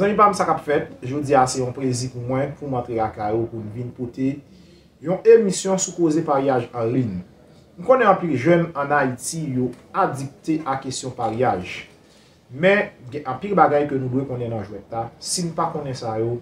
Zami pam sa kap fait, jodi a c'est un plaisir pour moi pour m'entrer à Kayo pour venir porter une émission sous causer pariage en ligne. Nous connaissons un peu jeunes en Haïti yo addicté à question pariage. Mais un pire bagay que nous devons connaître dans jouet ta, si nous pas connaît ça yo,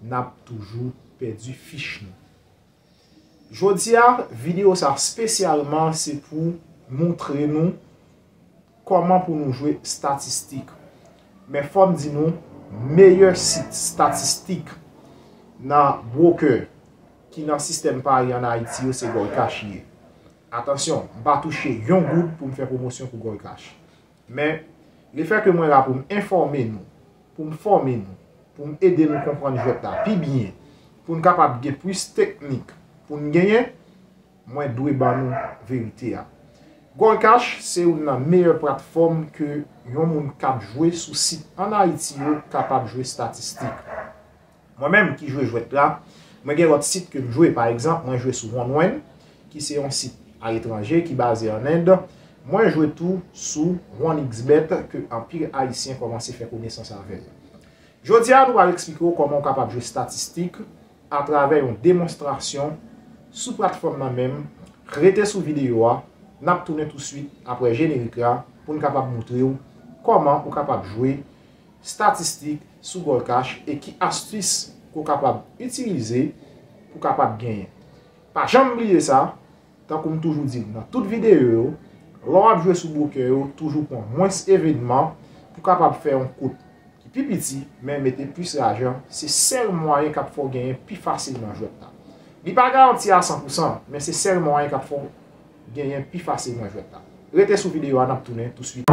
n'a toujours perdu fiche nous. Jodi a vidéo ça spécialement c'est pour montrer nous comment pour nous jouer statistique. Mais faut me dire nous meilleur site statistique dans broker qui dans système pari en Haïti c'est Gold Cash. Attention, je ne vais pas toucher un goutte pour me faire promotion pour Gold Cash. Mais le fait que moi là pour m'informer nous, pour me former nous, pour m'aider nous comprendre le jeu là, puis bien, pour nous capable de plus technique, pour nous gagner, moi dois ba nous vérité là. Gold Cash c'est une meilleure plateforme que yon moun kap jouer sous site en Haïti capable jouer statistique. Moi-même qui joue jouet là, moi j'ai autre site que je joue par exemple, moi je joue sur OneWin qui c'est un site à l'étranger qui est basé en Inde. Moi je joue tout sur OneXBet que un pire haïtien commence à faire connaissance avec. Jodi a nous allons expliquer comment on est capable de jouer statistique à travers une démonstration sous plateforme même. Restez sous vidéo n'a tourner tout de suite après générique là pour nous capable montrer comment on est capable de jouer statistique sous Gold Cash et qui astuce qu'on est capable d'utiliser pour capable gagner. Pas jamais oublier ça, tant comme toujours dit dans toute vidéo, l'on jouer sous broker toujours pour moins événement pour capable faire un coup qui plus petit mais mettez plus d'argent, c'est seul moyen qu'il faut gagner plus facilement jouer là. Il pas garanti à 100%, mais c'est seul moyen qu'il faut gagner plus facilement jouer là. Restez sous vidéo, on a tourné tout de suite.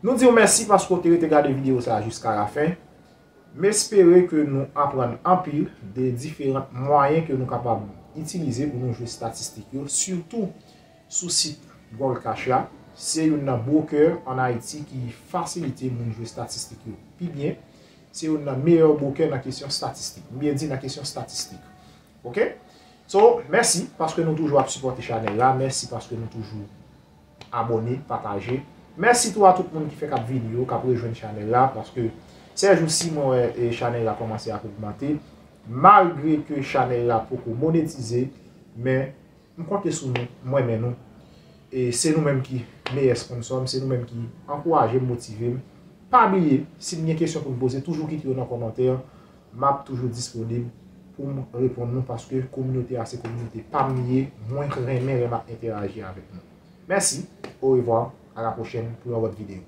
Nous disons merci parce que vous avez regardé la vidéo ça jusqu'à la fin. Mais espérons que nous apprenons en pile des différents moyens que nous sommes capables d'utiliser pour nous jouer statistiques. Surtout sous site Gold Cash là. C'est un broker en Haïti qui facilite mon jouer statistiques. Puis bien, c'est un meilleur broker dans la question statistique. Bien dit dans la question statistique. OK? So, merci parce que nous toujours supporter la chaîne là. Merci parce que nous toujours abonnés, partagés. Merci à tout le monde qui fait cap vidéo, qui a rejoint la chaîne là parce que ces jours-ci, mon chaîne a commencé à augmenter. Malgré que la chaîne a beaucoup monétisé, mais nous comptons sur nous, moi-même nous. Et c'est nous-mêmes qui meilleurs sponsors, c'est nous-mêmes qui encourageons, motivons. Pas oublier, si vous avez une question pour me poser, toujours quittez dans les commentaires. Je suis toujours disponible pour me répondre parce que la communauté, c'est communauté pas mieux, moins que rien, mais interagir avec nous. Merci, au revoir, à la prochaine pour votre vidéo.